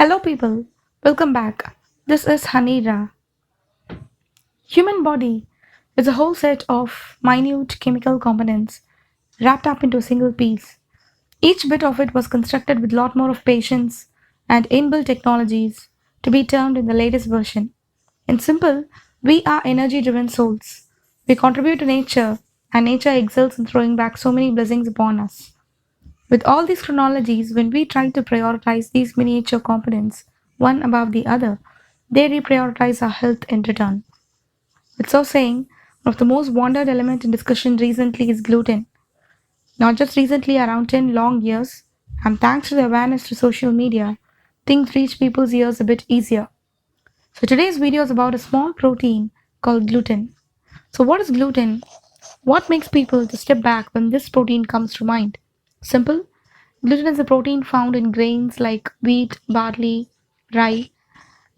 Hello, people. Welcome back. This is Hanira. Human body is a whole set of minute chemical components wrapped up into a single piece. Each bit of it was constructed with a lot more of patience and inbuilt technologies to be termed in the latest version. In simple, we are energy-driven souls. We contribute to nature, and nature excels in throwing back so many blessings upon us. With all these chronologies, when we try to prioritize these miniature components, one above the other, they reprioritize our health in return. It's so saying, one of the most wanted element in discussion recently is gluten. Not just recently, around 10 long years, and thanks to the awareness to social media, things reach people's ears a bit easier. So today's video is about a small protein called gluten. So what is gluten? What makes people to step back when this protein comes to mind? Simple. Gluten is a protein found in grains like wheat, barley, rye.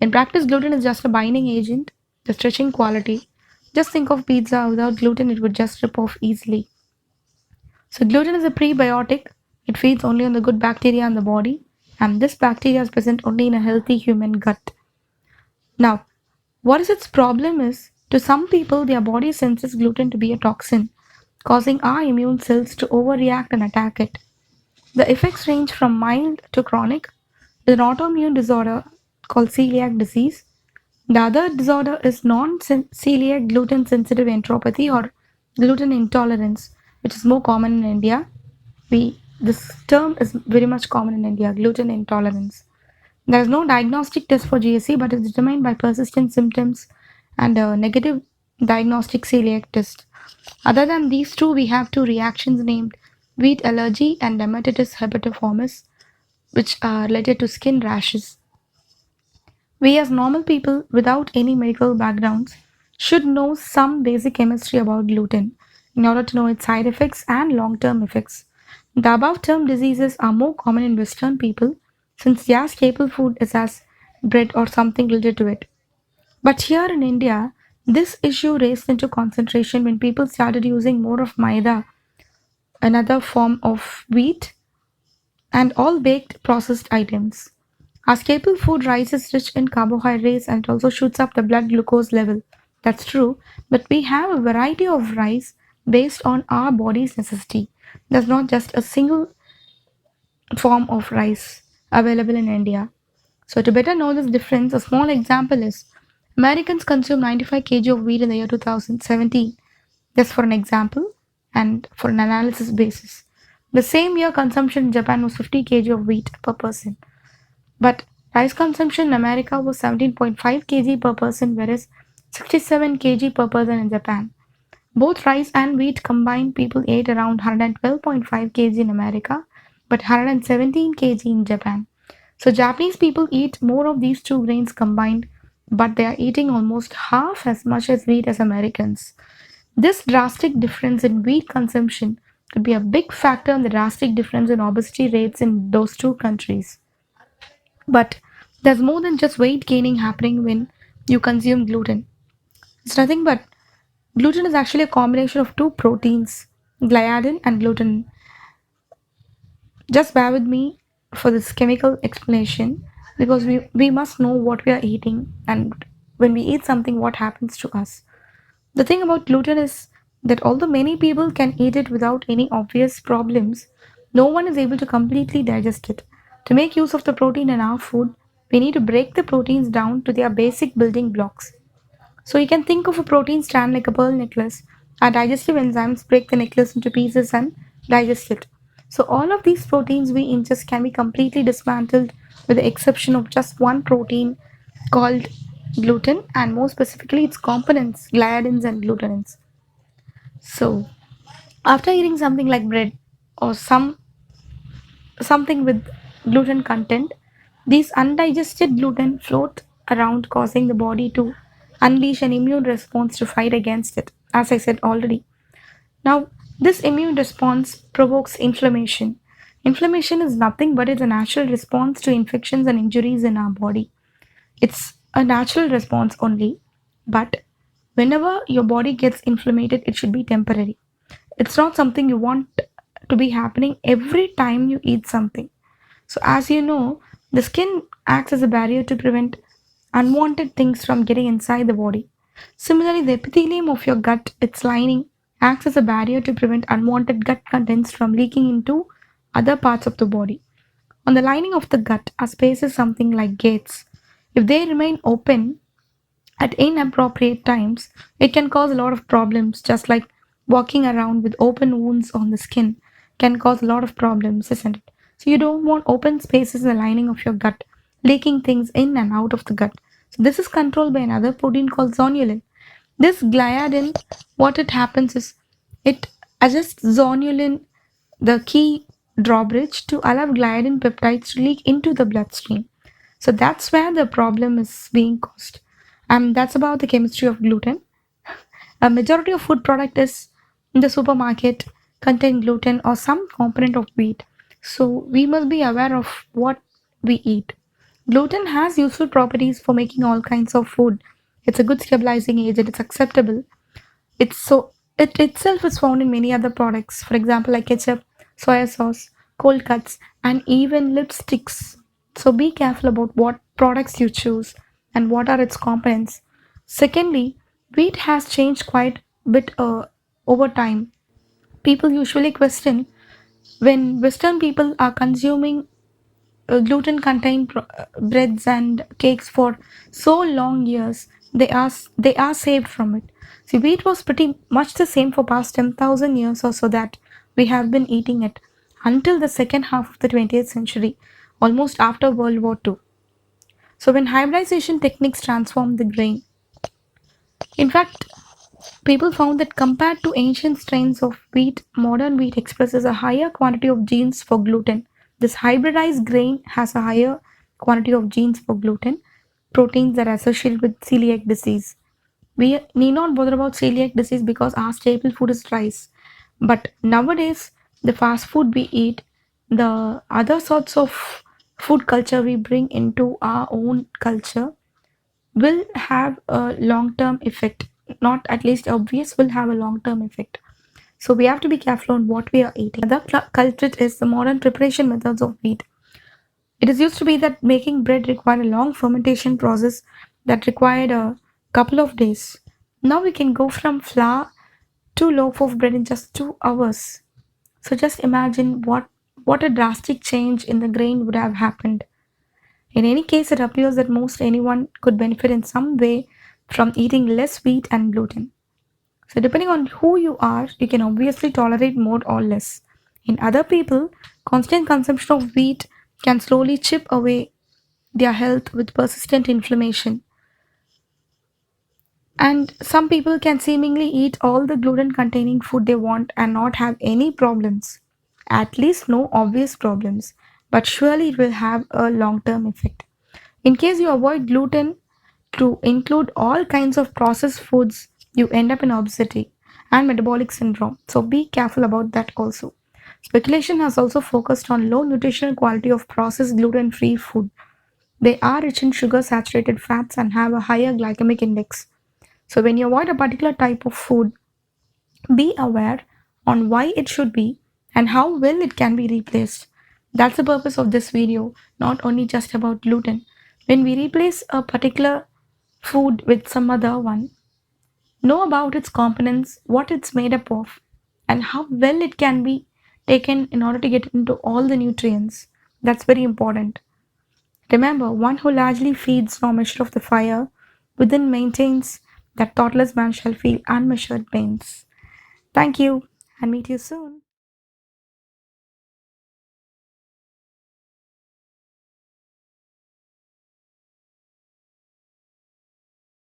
In practice, gluten is just a binding agent, the stretching quality. Just think of pizza without gluten, it would just rip off easily. So, gluten is a prebiotic. It feeds only on the good bacteria in the body, and this bacteria is present only in a healthy human gut. Now, what is its problem is to some people, their body senses gluten to be a toxin, causing our immune cells to overreact and attack it. The effects range from mild to chronic. An autoimmune disorder called celiac disease. The other disorder is non-celiac gluten sensitive enteropathy or gluten intolerance, which is more common in India. This term is very much common in India, gluten intolerance. There is no diagnostic test for GSC, but it's determined by persistent symptoms and a negative diagnostic celiac test. Other than these two, we have two reactions named wheat allergy and dermatitis herpetiformis, which are related to skin rashes. We, as normal people without any medical backgrounds, should know some basic chemistry about gluten in order to know its side effects and long term effects. The above term diseases are more common in Western people since their staple food is as bread or something related to it. But here in India, this issue raised into concentration when people started using more of maida, another form of wheat, and all baked processed items. Our staple food rice is rich in carbohydrates and it also shoots up the blood glucose level. That's true, but we have a variety of rice based on our body's necessity. There's not just a single form of rice available in India. So, to better know this difference, a small example is Americans consume 95 kg of wheat in the year 2017, just for an example and for an analysis basis. The same year, consumption in Japan was 50 kg of wheat per person. But rice consumption in America was 17.5 kg per person, whereas 67 kg per person in Japan. Both rice and wheat combined, people ate around 112.5 kg in America, but 117 kg in Japan. So Japanese people eat more of these two grains combined, but they are eating almost half as much as wheat as Americans. This drastic difference in wheat consumption could be a big factor in the drastic difference in obesity rates in those two countries. But there's more than just weight gaining happening when you consume gluten. It's nothing but gluten is actually a combination of two proteins, gliadin and gluten. Just bear with me for this chemical explanation because we must know what we are eating and when we eat something, what happens to us. The thing about gluten is that although many people can eat it without any obvious problems, no one is able to completely digest it. To make use of the protein in our food, we need to break the proteins down to their basic building blocks. So you can think of a protein strand like a pearl necklace. Our digestive enzymes break the necklace into pieces and digest it. So all of these proteins we ingest can be completely dismantled with the exception of just one protein called gluten and more specifically its components, gliadins and glutenins. So after eating something like bread or something with gluten content, these undigested gluten float around, causing the body to unleash an immune response to fight against it, as I said already. Now, this immune response provokes inflammation. Inflammation is nothing but it's a natural response to infections and injuries in our body. It's a natural response only, but whenever your body gets inflamed, it should be temporary. It's not something you want to be happening every time you eat something. So, as you know, the skin acts as a barrier to prevent unwanted things from getting inside the body. Similarly, the epithelium of your gut, its lining, acts as a barrier to prevent unwanted gut contents from leaking into other parts of the body. On the lining of the gut are spaces something like gates. If they remain open, at inappropriate times, it can cause a lot of problems, just like walking around with open wounds on the skin can cause a lot of problems, isn't it? So, you don't want open spaces in the lining of your gut, leaking things in and out of the gut. So, this is controlled by another protein called zonulin. This gliadin, what it happens is it adjusts zonulin, the key drawbridge, to allow gliadin peptides to leak into the bloodstream. So that's where the problem is being caused. That's about the chemistry of gluten. A majority of food product is in the supermarket contain gluten or some component of wheat. So we must be aware of what we eat. Gluten has useful properties for making all kinds of food. It's a good stabilizing agent. It's acceptable. It itself is found in many other products. For example, like ketchup, soya sauce, cold cuts, and even lipsticks. So be careful about what products you choose and what are its components. Secondly, wheat has changed quite a bit over time. People usually question when Western people are consuming gluten contained breads and cakes for so long years, they are saved from it. See, wheat was pretty much the same for past 10,000 years or so that we have been eating it until the second half of the 20th century, almost after World War II. So when hybridization techniques transformed the grain, in fact, people found that compared to ancient strains of wheat, modern wheat expresses a higher quantity of genes for gluten. This hybridized grain has a higher quantity of genes for gluten, proteins that are associated with celiac disease. We need not bother about celiac disease because our staple food is rice. But nowadays, the fast food we eat, the other sorts of food culture we bring into our own culture, will have a long term effect. Not at least obvious, will have a long term effect. So we have to be careful on what we are eating. Another culprit is the modern preparation methods of wheat. It is used to be that making bread required a long fermentation process that required a couple of days. Now we can go from flour to loaf of bread in just 2 hours. So just imagine what a drastic change in the grain would have happened. In any case, it appears that most anyone could benefit in some way from eating less wheat and gluten. So, depending on who you are, you can obviously tolerate more or less. In other people, constant consumption of wheat can slowly chip away their health with persistent inflammation. And some people can seemingly eat all the gluten containing food they want and not have any problems. At least, no obvious problems. But surely it will have a long term effect. In case you avoid gluten to include all kinds of processed foods, you end up in obesity and metabolic syndrome. So be careful about that also. Speculation has also focused on low nutritional quality of processed gluten free food. They are rich in sugar, saturated fats, and have a higher glycemic index. So when you avoid a particular type of food, be aware on why it should be and how well it can be replaced. That's the purpose of this video, not only just about gluten. When we replace a particular food with some other one, know about its components, what it's made up of, and how well it can be taken in order to get into all the nutrients. That's very important. Remember, one who largely feeds no measure of the fire within maintains that thoughtless man shall feel unmeasured pains. Thank you and meet you soon.